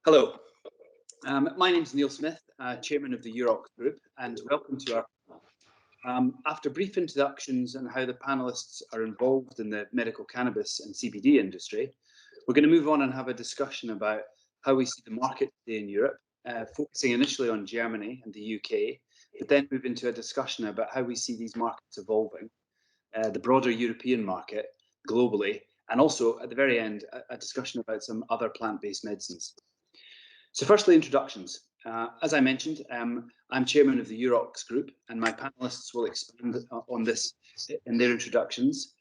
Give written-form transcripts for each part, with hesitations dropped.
Hello, my name is Neil Smith, Chairman of the Urox Group, and welcome to our after brief introductions on how the panelists are involved in the medical cannabis and CBD industry, we're going to move on and have a discussion about how we see the market today in Europe, focusing initially on Germany and the UK, but then move into a discussion about how we see these markets evolving, the broader European market globally, and also at the very end, a discussion about some other plant-based medicines. So firstly, introductions. As I mentioned, I'm chairman of the Urox Group, and my panelists will expand on this in their introductions.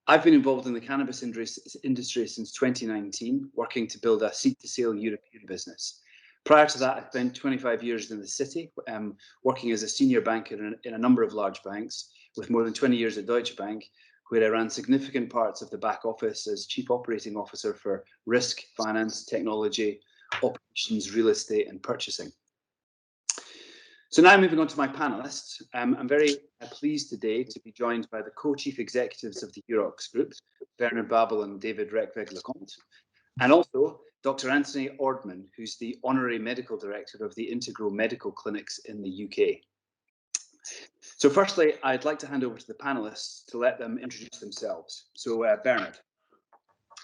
I've been involved in the cannabis industry since 2019, working to build a seed-to-sale European business. Prior to that, I spent 25 years in the city, working as a senior banker in a number of large banks, with more than 20 years at Deutsche Bank, where I ran significant parts of the back office as chief operating officer for risk, finance, technology, operations, real estate, and purchasing. So now moving on to my panelists, I'm very pleased today to be joined by the co-chief executives of the Urox Group, Bernard Babel and David Reckveg-Lecomte, and also Dr. Anthony Ordman, who's the honorary medical director of the Integral Medical Clinics in the UK. So firstly, I'd like to hand over to the panelists to let them introduce themselves. So Bernard.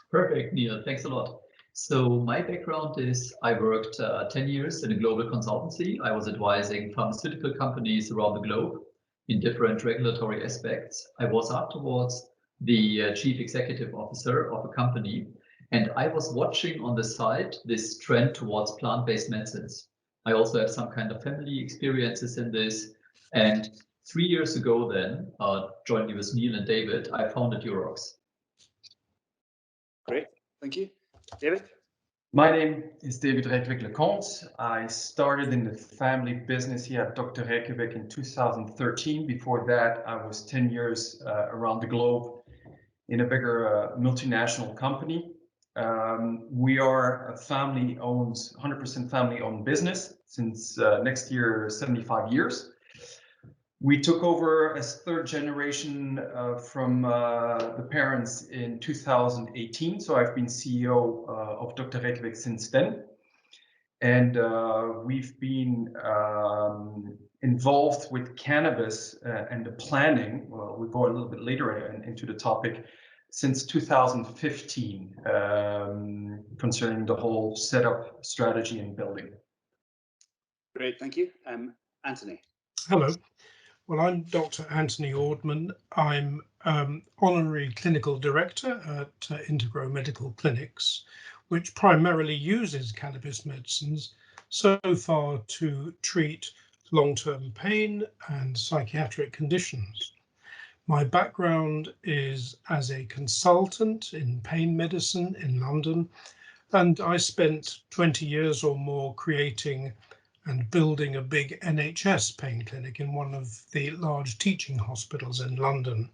Perfect, Neil, thanks a lot. So my background is I worked 10 years in a global consultancy. I was advising pharmaceutical companies around the globe in different regulatory aspects. I was afterwards the chief executive officer of a company, and I was watching on the side this trend towards plant-based medicines. I also have some kind of family experiences in this, and 3 years ago then, jointly with Neil and David, I founded Urox. Great, thank you. David? My name is David Reckveg-Lecomte. I started in the family business here at Dr. Reykjavik in 2013. Before that, I was 10 years around the globe in a bigger multinational company. We are a family-owned, 100% family-owned business since next year, 75 years. We took over as third generation from the parents in 2018. So I've been CEO of Dr. Reykjavik since then. And we've been involved with cannabis and the planning. Well, we'll go a little bit later into the topic since 2015 concerning the whole setup, strategy and building. Great, thank you. Anthony. Hello. Well, I'm Dr. Anthony Ordman. I'm Honorary Clinical Director at Integral Medical Clinics, which primarily uses cannabis medicines so far to treat long-term pain and psychiatric conditions. My background is as a consultant in pain medicine in London, and I spent 20 years or more creating and building a big NHS pain clinic in one of the large teaching hospitals in London.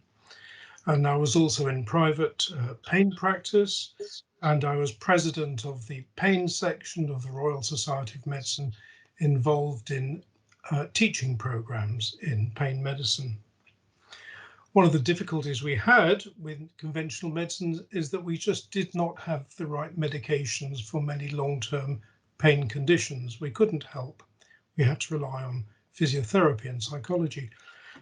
And I was also in private pain practice, and I was president of the pain section of the Royal Society of Medicine, involved in teaching programs in pain medicine. One of the difficulties we had with conventional medicines is that we just did not have the right medications for many long-term pain conditions. We couldn't help. We had to rely on physiotherapy and psychology.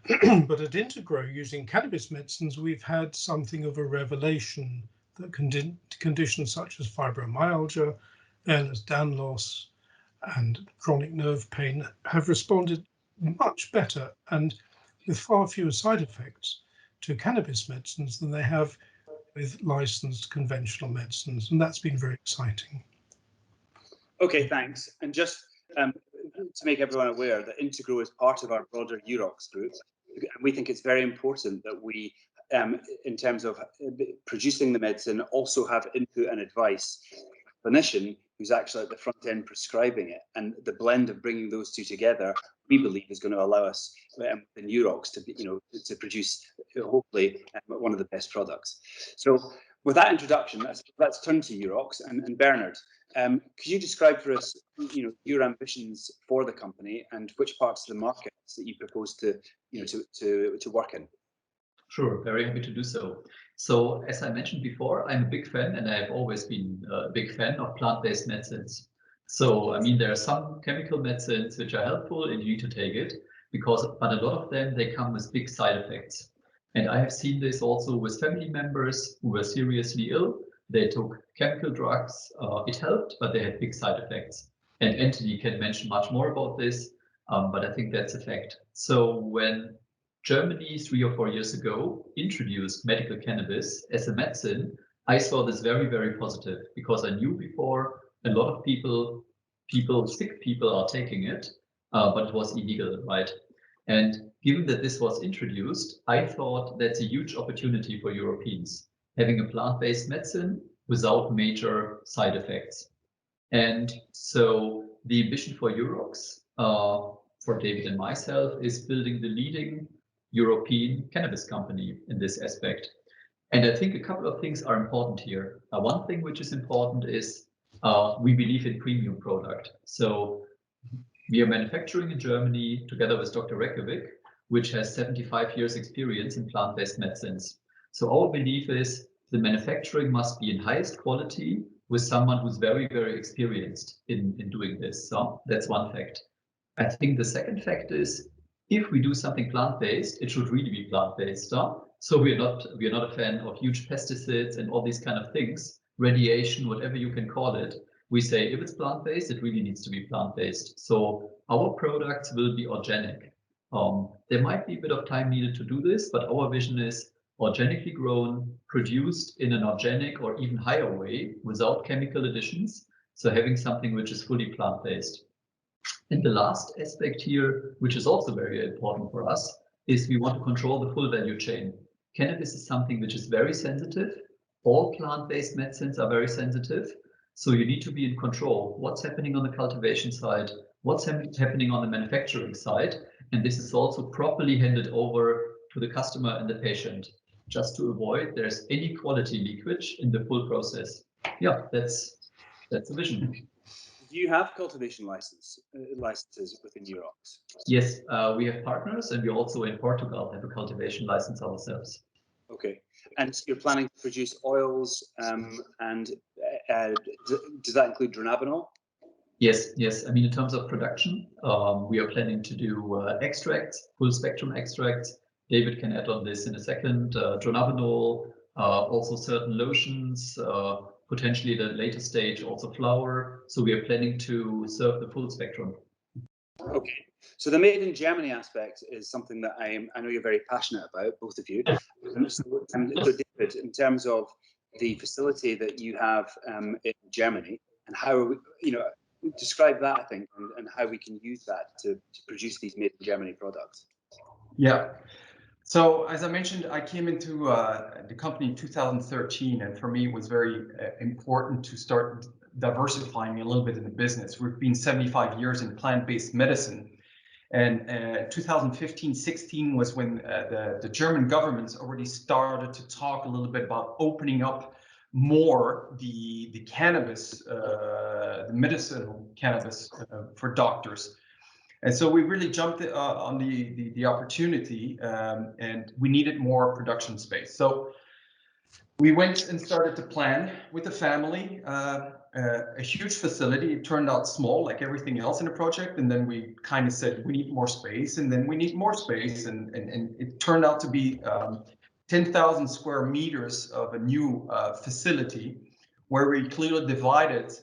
But at Integro, using cannabis medicines, we've had something of a revelation that conditions such as fibromyalgia, Ehlers-Danlos loss, and chronic nerve pain have responded much better and with far fewer side effects to cannabis medicines than they have with licensed conventional medicines. And that's been very exciting. Okay, thanks. And just to make everyone aware that Integro is part of our broader Urox group. We think it's very important that we, in terms of producing the medicine, also have input and advice from a clinician who's actually at the front end prescribing it. And the blend of bringing those two together, we believe, is going to allow us in Urox to produce hopefully one of the best products. So with that introduction, let's turn to Urox and Bernard. Could you describe for us, your ambitions for the company and which parts of the markets that you propose to, to work in? Sure, very happy to do so. So as I mentioned before, I'm a big fan, and I have always been a big fan of plant-based medicines. So, I mean, there are some chemical medicines which are helpful and you need to take it, but a lot of them, they come with big side effects. And I have seen this also with family members who were seriously ill. They took chemical drugs, it helped, but they had big side effects. And Anthony can mention much more about this, but I think that's a fact. So when Germany 3 or 4 years ago introduced medical cannabis as a medicine, I saw this very, very positive because I knew before a lot of sick people are taking it, but it was illegal, right? And given that this was introduced, I thought that's a huge opportunity for Europeans, having a plant-based medicine without major side effects. And so the ambition for Eurox, for David and myself, is building the leading European cannabis company in this aspect. And I think a couple of things are important here. One thing which is important is we believe in premium product. So we are manufacturing in Germany together with Dr. Reykjavik, which has 75 years experience in plant-based medicines. So our belief is the manufacturing must be in highest quality with someone who's very, very experienced in doing this. So that's one fact. I think the second fact is if we do something plant-based, it should really be plant-based. So we're not a fan of huge pesticides and all these kind of things, radiation, whatever you can call it. We say if it's plant-based, it really needs to be plant-based. So our products will be organic. There might be a bit of time needed to do this, but our vision is organically grown, produced in an organic or even higher way without chemical additions. So having something which is fully plant-based. And the last aspect here, which is also very important for us, is we want to control the full value chain. Cannabis is something which is very sensitive. All plant-based medicines are very sensitive. So you need to be in control. What's happening on the cultivation side? What's happening on the manufacturing side? And this is also properly handed over to the customer and the patient, just to avoid there's any quality leakage in the full process. Yeah, that's the vision. Do you have cultivation licenses within Eurox? Yes, we have partners, and we also in Portugal have a cultivation license ourselves. Okay, and you're planning to produce oils, and does that include dronabinol? Yes. I mean, in terms of production, we are planning to do extracts, full spectrum extracts. David can add on this in a second. Dronabinol, also certain lotions, potentially at a later stage also flour. So we are planning to serve the full spectrum. Okay, so the made in Germany aspect is something that I know you're very passionate about, both of you. So David, in terms of the facility that you have in Germany and how describe that, I think, and how we can use that to produce these made in Germany products. Yeah. So as I mentioned, I came into the company in 2013, and for me it was very important to start diversifying a little bit in the business. We've been 75 years in plant-based medicine, and 2015-16 was when the German government already started to talk a little bit about opening up more the cannabis, the medicinal cannabis for doctors. And so we really jumped on the opportunity, and we needed more production space. So we went and started to plan with the family a huge facility. It turned out small, like everything else in the project. And then we kind of said, we need more space, and then we need more space. And it turned out to be 10,000 square meters of a new facility where we clearly divided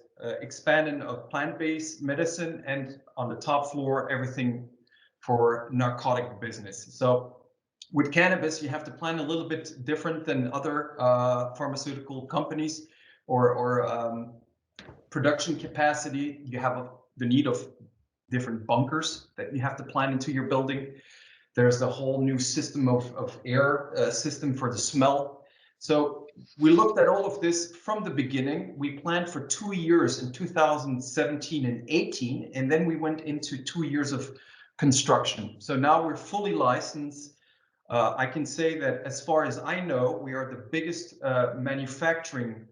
expanding of plant-based medicine, and on the top floor, everything for narcotic business. So with cannabis, you have to plan a little bit different than other pharmaceutical companies or production capacity. You have the need of different bunkers that you have to plan into your building. There's a whole new system of air system for the smell. So we looked at all of this from the beginning. We planned for 2 years in 2017 and 18, and then we went into 2 years of construction. So now we're fully licensed. I can say that as far as I know, we are the biggest manufacturing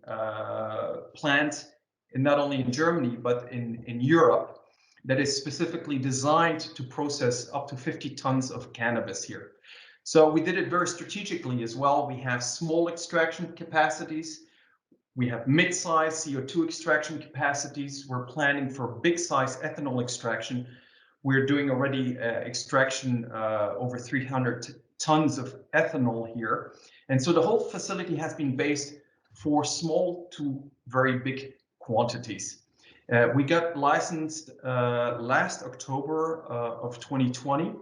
plant and not only in Germany, but in Europe, that is specifically designed to process up to 50 tons of cannabis here. So we did it very strategically as well. We have small extraction capacities. We have mid-size CO2 extraction capacities. We're planning for big-size ethanol extraction. We're doing already extraction over 300 tons of ethanol here. And so the whole facility has been based for small to very big quantities. We got licensed last October of 2020.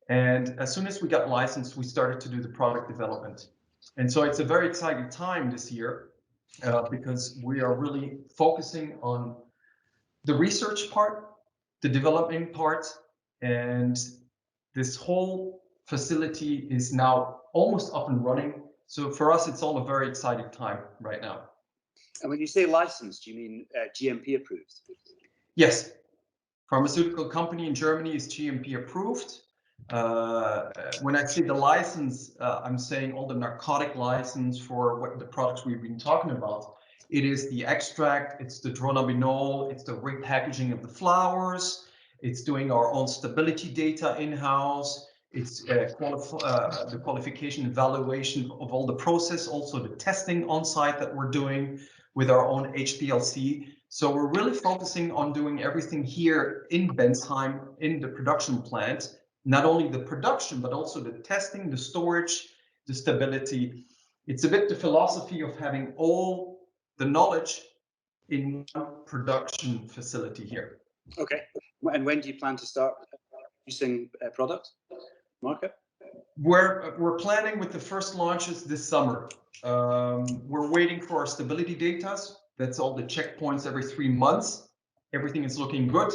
And as soon as we got licensed, we started to do the product development. And so it's a very exciting time this year because we are really focusing on the research part, the developing part, and this whole facility is now almost up and running. So for us, it's all a very exciting time right now. And when you say licensed, do you mean GMP approved? Yes. Pharmaceutical company in Germany is GMP approved. When I say the license, I'm saying all the narcotic license for what the products we've been talking about. It is the extract, it's the dronabinol, it's the repackaging of the flowers, it's doing our own stability data in-house, it's the qualification evaluation of all the process, also the testing on site that we're doing with our own HPLC. So we're really focusing on doing everything here in Bensheim in the production plant, not only the production, but also the testing, the storage, the stability. It's a bit the philosophy of having all the knowledge in one production facility here. Okay. And when do you plan to start producing product market? We're planning with the first launches this summer. We're waiting for our stability data. That's all the checkpoints every 3 months. Everything is looking good.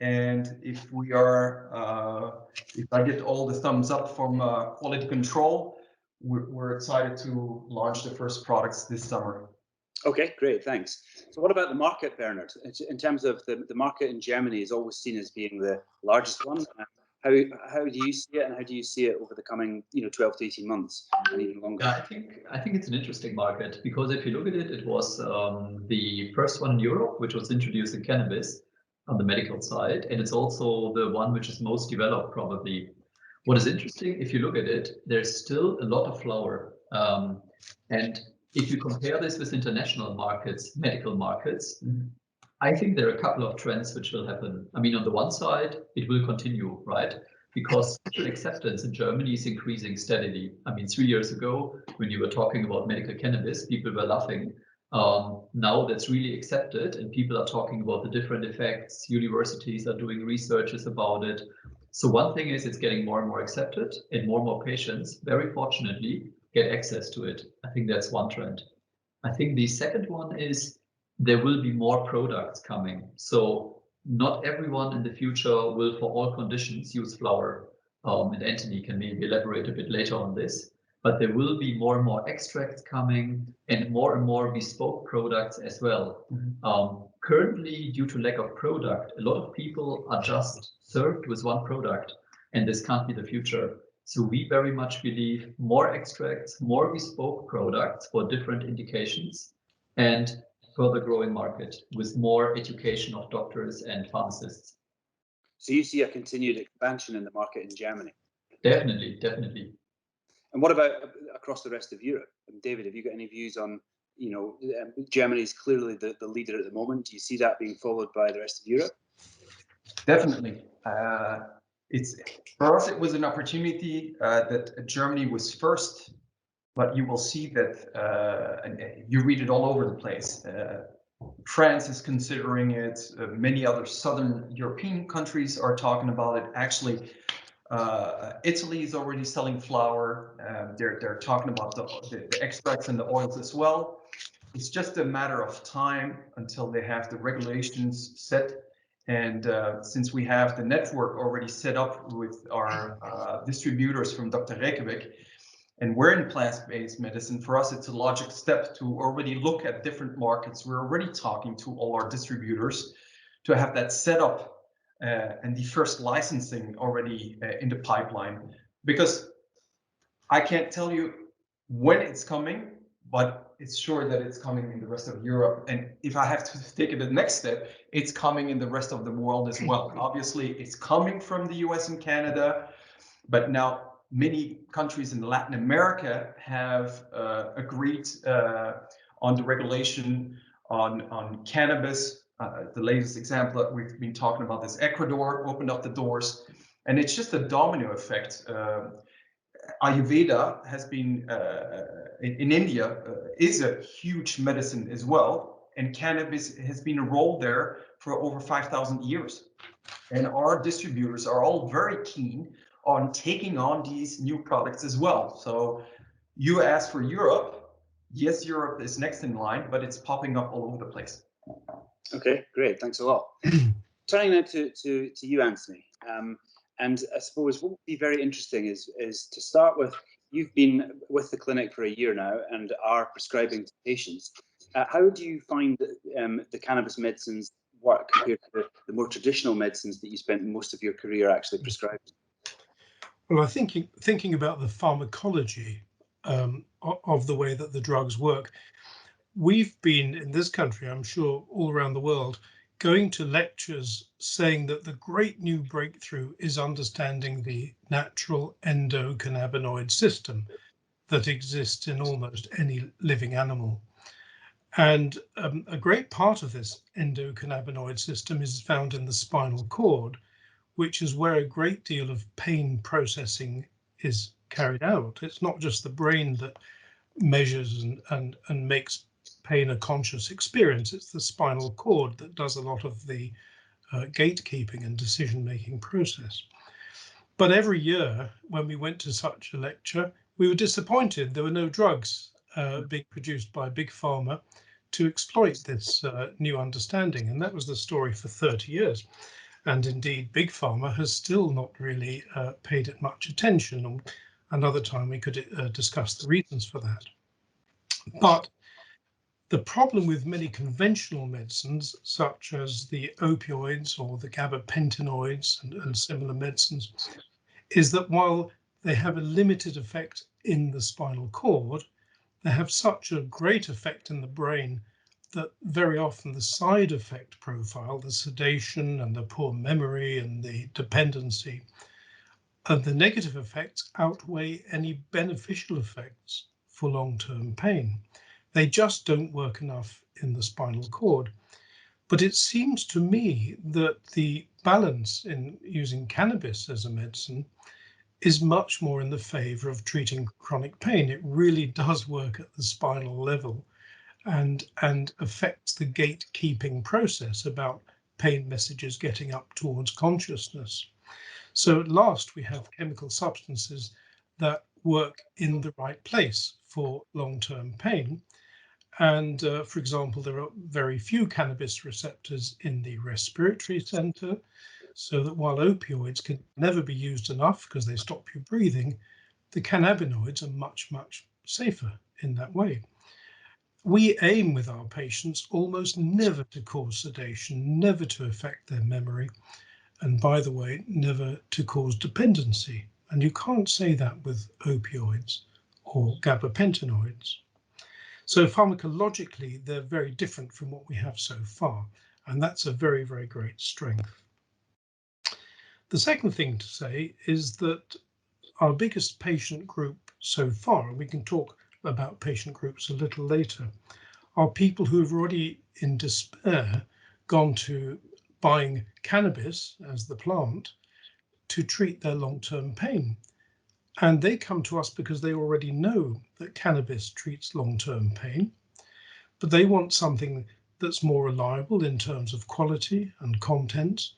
And if we are, if I get all the thumbs up from quality control, we're excited to launch the first products this summer. Okay, great, thanks. So what about the market, Bernard? In terms of the market in Germany is always seen as being the largest one. How do you see it, and how do you see it over the coming 12 to 18 months and even longer? I think it's an interesting market because if you look at it, it was the first one in Europe which was introducing cannabis on the medical side, and it's also the one which is most developed probably. What is interesting, if you look at it, there's still a lot of flower, and if you compare this with international markets, medical markets, I think there are a couple of trends which will happen. I mean, on the one side, it will continue, right? Because social acceptance in Germany is increasing steadily. I mean, 3 years ago, when you were talking about medical cannabis, people were laughing. Now that's really accepted, and people are talking about the different effects. Universities are doing researches about it. So one thing is it's getting more and more accepted, and more patients, very fortunately, get access to it. I think that's one trend. I think the second one is there will be more products coming. So not everyone in the future will, for all conditions, use flower. And Anthony can maybe elaborate a bit later on this. But there will be more and more extracts coming and more bespoke products as well. Currently, due to lack of product, a lot of people are just served with one product, and this can't be the future. So we very much believe more extracts, more bespoke products for different indications, and further growing market with more education of doctors and pharmacists. So you see a continued expansion in the market in Germany? Definitely, definitely. And what about across the rest of Europe? And David, have you got any views on, Germany is clearly the leader at the moment. Do you see that being followed by the rest of Europe? Definitely. For us, it was an opportunity that Germany was first, but you will see that, and you read it all over the place. France is considering it. Many other Southern European countries are talking about it. Actually, Italy is already selling flower. They're talking about the extracts and the oils as well. It's just a matter of time until they have the regulations set. And since we have the network already set up with our distributors from Dr. Reykjavik, and we're in plant-based medicine, for us it's a logical step to already look at different markets. We're already talking to all our distributors to have that set up and the first licensing already in the pipeline. Because I can't tell you when it's coming, but it's sure that it's coming in the rest of Europe. And if I have to take it the next step, it's coming in the rest of the world as well. Obviously, it's coming from the US and Canada, but now many countries in Latin America have agreed on the regulation on cannabis. The latest example that we've been talking about is Ecuador opened up the doors, and it's just a domino effect. Ayurveda has been in India is a huge medicine as well, and cannabis has been a role there for over 5,000 years. And our distributors are all very keen on taking on these new products as well. So you asked for Europe. Yes, Europe is next in line, but it's popping up all over the place. Okay, great. Thanks a lot. Turning now to you, Anthony. And I suppose what would be very interesting is to start with, you've been with the clinic for a year now and are prescribing to patients. How do you find the cannabis medicines work compared to the more traditional medicines that you spent most of your career actually prescribing? Well, I think thinking about the pharmacology of the way that the drugs work, we've been in this country, I'm sure all around the world, going to lectures saying that the great new breakthrough is understanding the natural endocannabinoid system that exists in almost any living animal. And a great part of this endocannabinoid system is found in the spinal cord, which is where a great deal of pain processing is carried out. It's not just the brain that measures and makes pain a conscious experience. It's the spinal cord that does a lot of the gatekeeping and decision-making process. But every year when we went to such a lecture, we were disappointed. There were no drugs being produced by Big Pharma to exploit this new understanding. And that was the story for 30 years. And indeed, Big Pharma has still not really paid it much attention. And another time we could discuss the reasons for that. But the problem with many conventional medicines, such as the opioids or the gabapentinoids and similar medicines, is that while they have a limited effect in the spinal cord, they have such a great effect in the brain that very often the side effect profile, the sedation and the poor memory and the dependency, and the negative effects outweigh any beneficial effects for long-term pain. They just don't work enough in the spinal cord. But it seems to me that the balance in using cannabis as a medicine is much more in the favor of treating chronic pain. It really does work at the spinal level and affects the gatekeeping process about pain messages getting up towards consciousness. So at last we have chemical substances that work in the right place for long-term pain. And for example, there are very few cannabis receptors in the respiratory center, so that while opioids can never be used enough because they stop you breathing, the cannabinoids are much, much safer in that way. We aim with our patients almost never to cause sedation, never to affect their memory, and by the way, never to cause dependency. And you can't say that with opioids or gabapentinoids. So pharmacologically, they're very different from what we have so far, and that's a very, very great strength. The second thing to say is that our biggest patient group so far, and we can talk about patient groups a little later, are people who have already in despair gone to buying cannabis as the plant to treat their long-term pain. And they come to us because they already know that cannabis treats long-term pain, but they want something that's more reliable in terms of quality and content.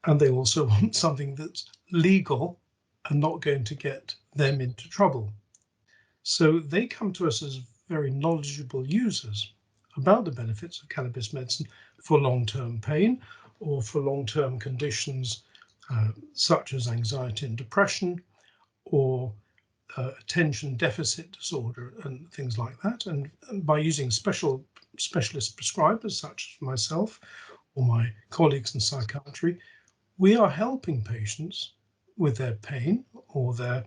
And they also want something that's legal and not going to get them into trouble. So they come to us as very knowledgeable users about the benefits of cannabis medicine for long-term pain or for long-term conditions such as anxiety and depression or attention deficit disorder and things like that. And by using specialist prescribers such as myself or my colleagues in psychiatry, we are helping patients with their pain or their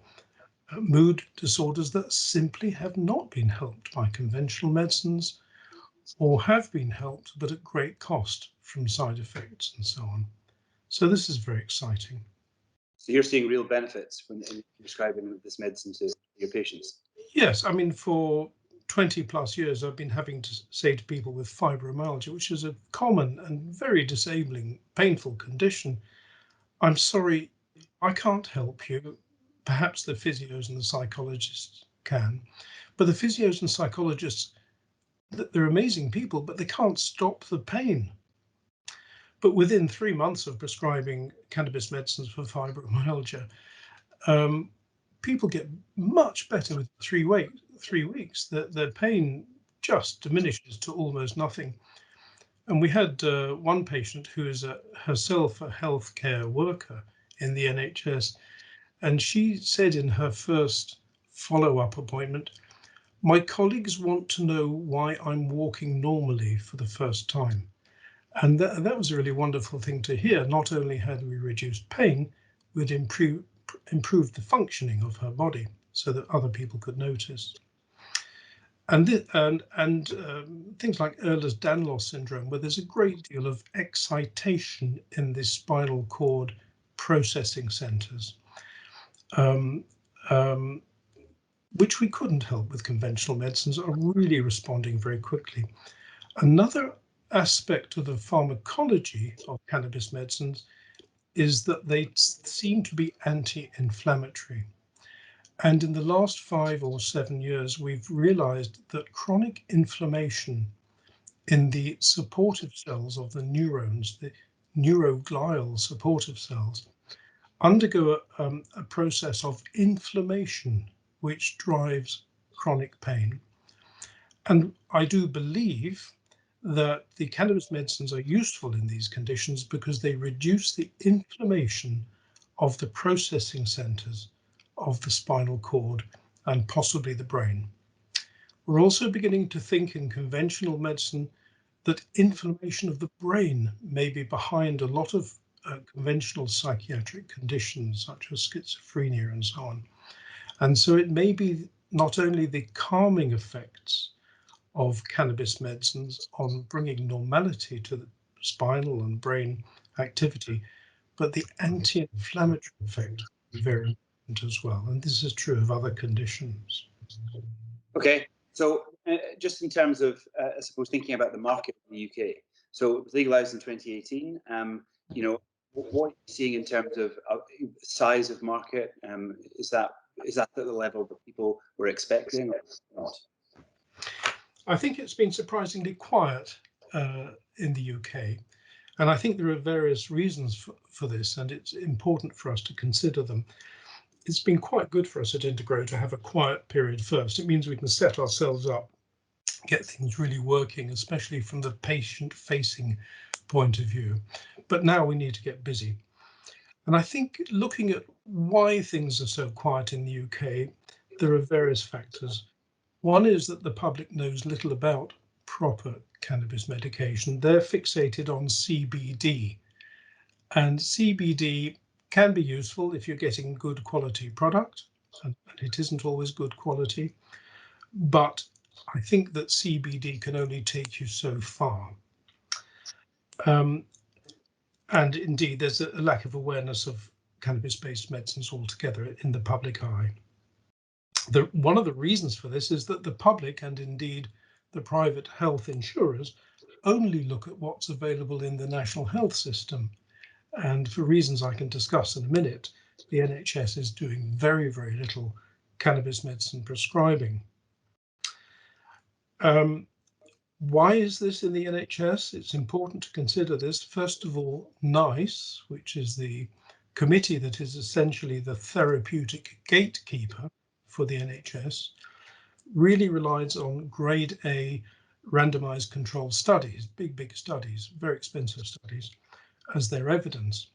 mood disorders that simply have not been helped by conventional medicines, or have been helped but at great cost from side effects and so on. So this is very exciting. So you're seeing real benefits when prescribing this medicine to your patients? Yes, I mean, for 20 plus years, I've been having to say to people with fibromyalgia, which is a common and very disabling, painful condition, I'm sorry, I can't help you. Perhaps the physios and the psychologists can, but the physios and psychologists, they're amazing people, but they can't stop the pain. But within 3 months of prescribing cannabis medicines for fibromyalgia, people get much better with 3 weeks. The pain just diminishes to almost nothing. And we had one patient who is herself a healthcare worker in the NHS, and she said in her first follow-up appointment, my colleagues want to know why I'm walking normally for the first time. And that was a really wonderful thing to hear. Not only had we reduced pain, we'd improved the functioning of her body so that other people could notice. And things like Ehlers-Danlos syndrome, where there's a great deal of excitation in the spinal cord processing centers, which we couldn't help with conventional medicines, are really responding very quickly. Another aspect of the pharmacology of cannabis medicines is that they seem to be anti-inflammatory. And in the last 5 or 7 years, we've realized that chronic inflammation in the supportive cells of the neurons, the neuroglial supportive cells, undergo a process of inflammation which drives chronic pain. And I do believe that the cannabis medicines are useful in these conditions because they reduce the inflammation of the processing centers of the spinal cord and possibly the brain. We're also beginning to think in conventional medicine that inflammation of the brain may be behind a lot of conventional psychiatric conditions such as schizophrenia and so on. And so it may be not only the calming effects of cannabis medicines on bringing normality to the spinal and brain activity, but the anti-inflammatory effect is very important as well. And this is true of other conditions. Okay, so just in terms of, I suppose, thinking about the market in the UK, so it was legalized in 2018. What are you seeing in terms of size of market? Is that at the level that people were expecting or not? I think it's been surprisingly quiet in the UK. And I think there are various reasons for this, and it's important for us to consider them. It's been quite good for us at Integro to have a quiet period first. It means we can set ourselves up, get things really working, especially from the patient-facing point of view. But now we need to get busy. And I think looking at why things are so quiet in the UK, there are various factors. One is that the public knows little about proper cannabis medication. They're fixated on CBD, and CBD can be useful if you're getting good quality product, and it isn't always good quality, but I think that CBD can only take you so far. And indeed, there's a lack of awareness of cannabis-based medicines altogether in the public eye. One of the reasons for this is that the public, and indeed the private health insurers, only look at what's available in the national health system. And for reasons I can discuss in a minute, the NHS is doing very, very little cannabis medicine prescribing. Why is this in the NHS? It's important to consider this. First of all, NICE, which is the committee that is essentially the therapeutic gatekeeper for the NHS, really relies on grade A randomized controlled studies, big studies, very expensive studies, as their evidence.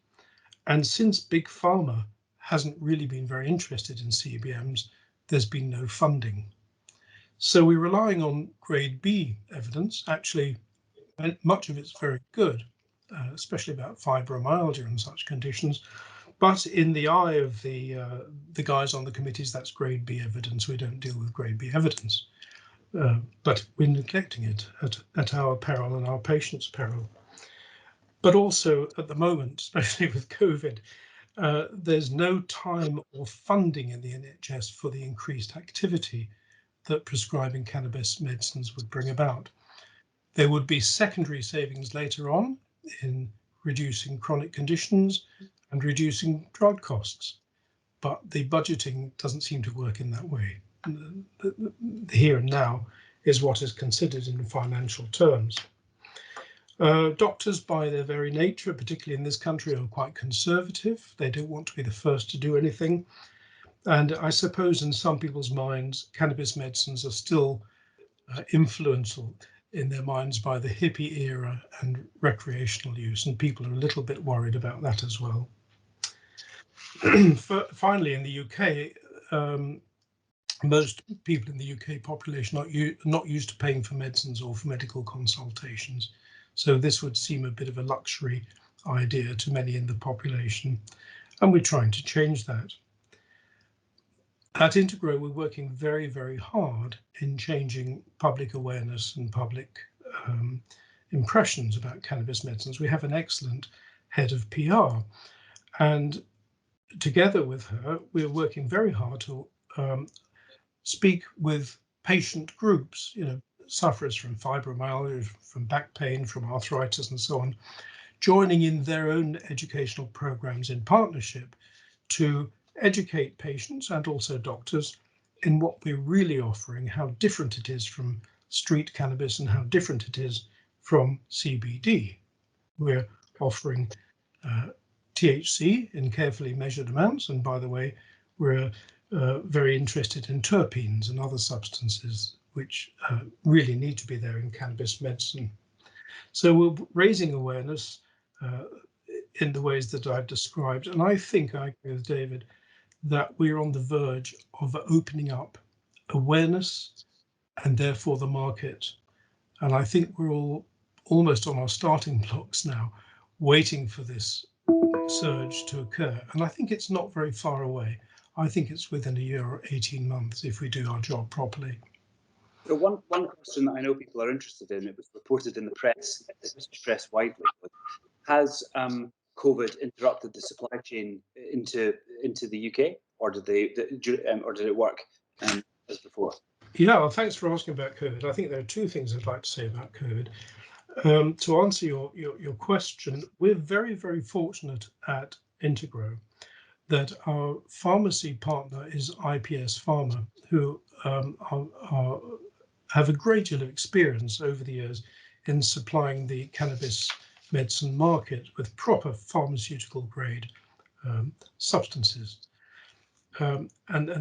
And since Big Pharma hasn't really been very interested in CBMs, there's been no funding. So we're relying on grade B evidence. Actually, much of it's very good, especially about fibromyalgia and such conditions, But in the eye of the guys on the committees, that's grade B evidence. We don't deal with grade B evidence, but we're neglecting it at our peril and our patients' peril. But also at the moment, especially with COVID, there's no time or funding in the NHS for the increased activity that prescribing cannabis medicines would bring about. There would be secondary savings later on in reducing chronic conditions and reducing drug costs, but the budgeting doesn't seem to work in that way. The here and now is what is considered in financial terms. Doctors, by their very nature, particularly in this country, are quite conservative. They don't want to be the first to do anything. And I suppose in some people's minds, cannabis medicines are still influential in their minds by the hippie era and recreational use, and people are a little bit worried about that as well. Finally, in the UK, most people in the UK population are not used to paying for medicines or for medical consultations. So this would seem a bit of a luxury idea to many in the population, and we're trying to change that. At Integro, we're working very, very hard in changing public awareness and public impressions about cannabis medicines. We have an excellent head of PR, and together with her, we're working very hard to speak with patient groups, sufferers from fibromyalgia, from back pain, from arthritis and so on, joining in their own educational programs in partnership to educate patients and also doctors in what we're really offering, how different it is from street cannabis and how different it is from CBD. We're offering THC in carefully measured amounts, and by the way, we're very interested in terpenes and other substances which really need to be there in cannabis medicine. So we're raising awareness in the ways that I've described, and I think I agree with David that we're on the verge of opening up awareness and therefore the market. And I think we're all almost on our starting blocks now, waiting for this surge to occur. And I think it's not very far away. I think it's within a year or 18 months if we do our job properly. So one question that I know people are interested in, it was reported in the press widely, has COVID interrupted the supply chain into the UK, or did it work as before? Yeah, well, thanks for asking about COVID. I think there are two things I'd like to say about COVID. To answer your question, we're very, very fortunate at Integro that our pharmacy partner is IPS Pharma, who have a great deal of experience over the years in supplying the cannabis medicine market with proper pharmaceutical grade substances. And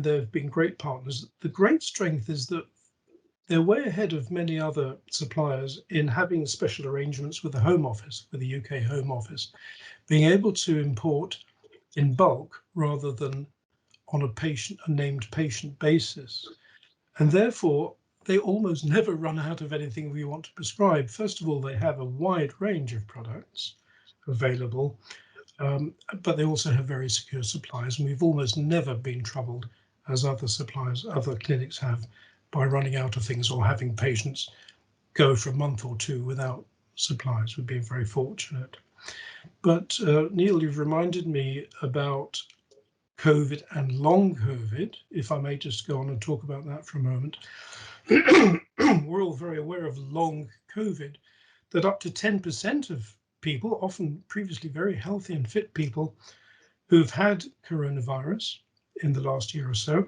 they've been great partners. The great strength is that they're way ahead of many other suppliers in having special arrangements with the Home Office, with the UK Home Office, being able to import in bulk rather than on a named patient basis. And therefore, they almost never run out of anything we want to prescribe. First of all, they have a wide range of products available, but they also have very secure supplies, and we've almost never been troubled, as other suppliers, other clinics have, by running out of things or having patients go for a month or two without supplies. We've been very fortunate. But Neil, you've reminded me about COVID and long COVID, if I may just go on and talk about that for a moment. We're all very aware of long COVID, that up to 10% of people, often previously very healthy and fit people, who've had coronavirus in the last year or so,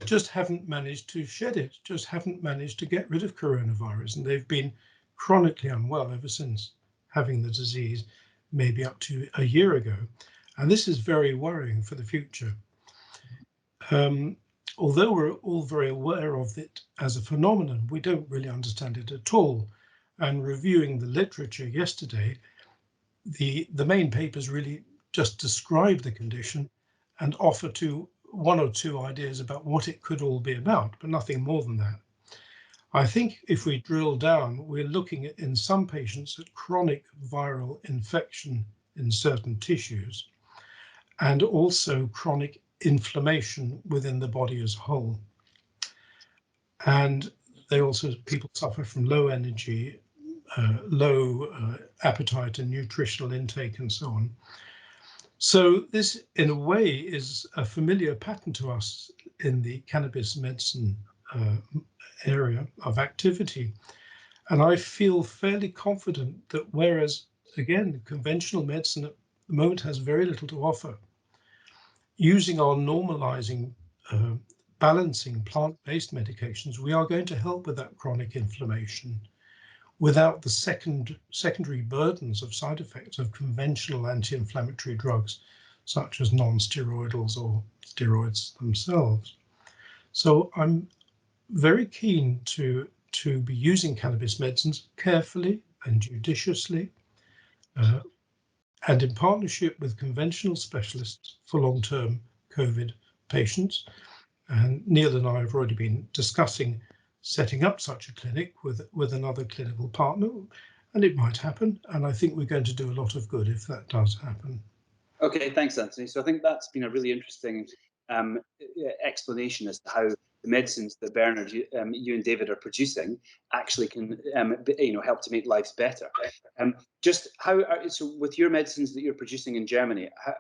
just haven't managed to shed it, just haven't managed to get rid of coronavirus, and they've been chronically unwell ever since having the disease, maybe up to a year ago. And this is very worrying for the future. Although we're all very aware of it as a phenomenon, we don't really understand it at all. And reviewing the literature yesterday, the main papers really just describe the condition and offer one or two ideas about what it could all be about, but nothing more than that. I think if we drill down, we're looking at, in some patients, at chronic viral infection in certain tissues, and also chronic inflammation within the body as a whole. And people suffer from low energy, low appetite and nutritional intake and so on. So this, in a way, is a familiar pattern to us in the cannabis medicine area of activity. And I feel fairly confident that whereas, again, conventional medicine at the moment has very little to offer, using our normalizing, balancing plant-based medications, we are going to help with that chronic inflammation without the secondary burdens of side effects of conventional anti-inflammatory drugs, such as non-steroidals or steroids themselves. So I'm very keen to be using cannabis medicines carefully and judiciously, and in partnership with conventional specialists for long-term COVID patients. And Neil and I have already been discussing setting up such a clinic with another clinical partner, and it might happen. And I think we're going to do a lot of good if that does happen. Okay, thanks, Anthony. So I think that's been a really interesting explanation as to how the medicines that Bernard, you and David are producing actually can, help to make lives better. Just how, so with your medicines that you're producing in Germany, how,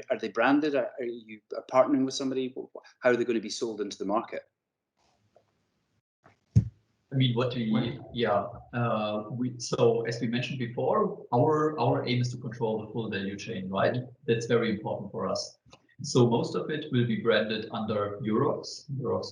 are they branded? Are you partnering with somebody? How are they going to be sold into the market? I mean, so as we mentioned before, our aim is to control the full value chain, right? That's very important for us. So most of it will be branded under Eurox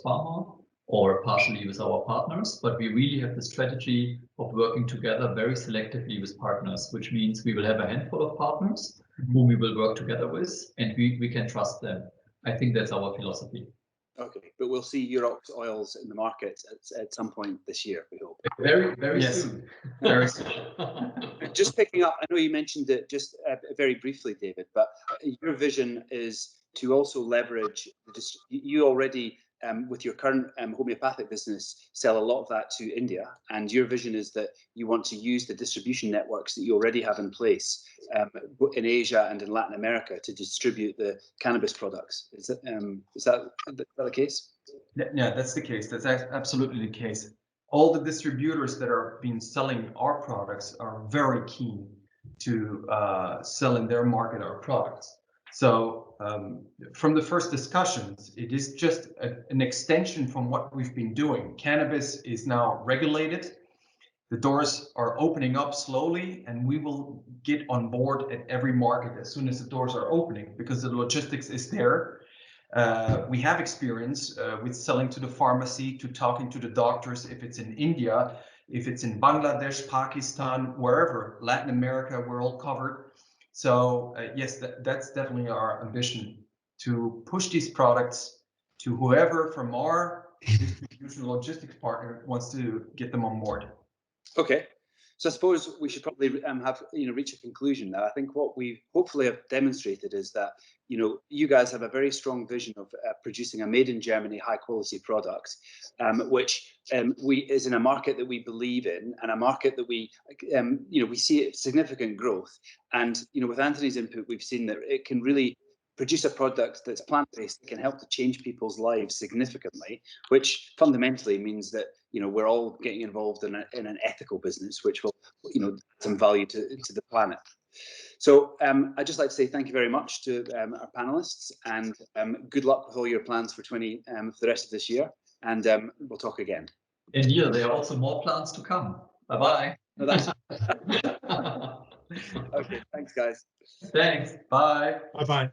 Pharma, or partially with our partners, but we really have the strategy of working together very selectively with partners, which means we will have a handful of partners whom we will work together with, and we can trust them. I think that's our philosophy. Okay, but we'll see Eurox oils in the market at some point this year, we hope. Very soon. Very soon. Just picking up, I know you mentioned it just very briefly, David, but your vision is to also leverage, you already, with your current homeopathic business, sell a lot of that to India, and your vision is that you want to use the distribution networks that you already have in place in Asia and in Latin America to distribute the cannabis products. Is that the case? Yeah, that's the case. That's absolutely the case. All the distributors that are been selling our products are very keen to sell in their market our products. So from the first discussions, it is just an extension from what we've been doing. Cannabis is now regulated. The doors are opening up slowly, and we will get on board at every market as soon as the doors are opening, because the logistics is there. We have experience with selling to the pharmacy, to talking to the doctors, if it's in India, if it's in Bangladesh, Pakistan, wherever, Latin America, we're all covered. So yes, that's definitely our ambition, to push these products to whoever from our distribution logistics partner wants to get them on board. Okay, so I suppose we should probably have reach a conclusion now. I think what we hopefully have demonstrated is that you guys have a very strong vision of producing a made in Germany high quality product, which is in a market that we believe in, and a market that we see significant growth. And with Anthony's input, we've seen that it can really produce a product that's plant-based that can help to change people's lives significantly, which fundamentally means that we're all getting involved in an ethical business, which will add some value to the planet. So I'd just like to say thank you very much to our panelists, and good luck with all your plans for the rest of this year, and we'll talk again. And yeah, there are also more plans to come. Bye-bye. No, that's okay, thanks guys. Thanks. Bye. Bye-bye.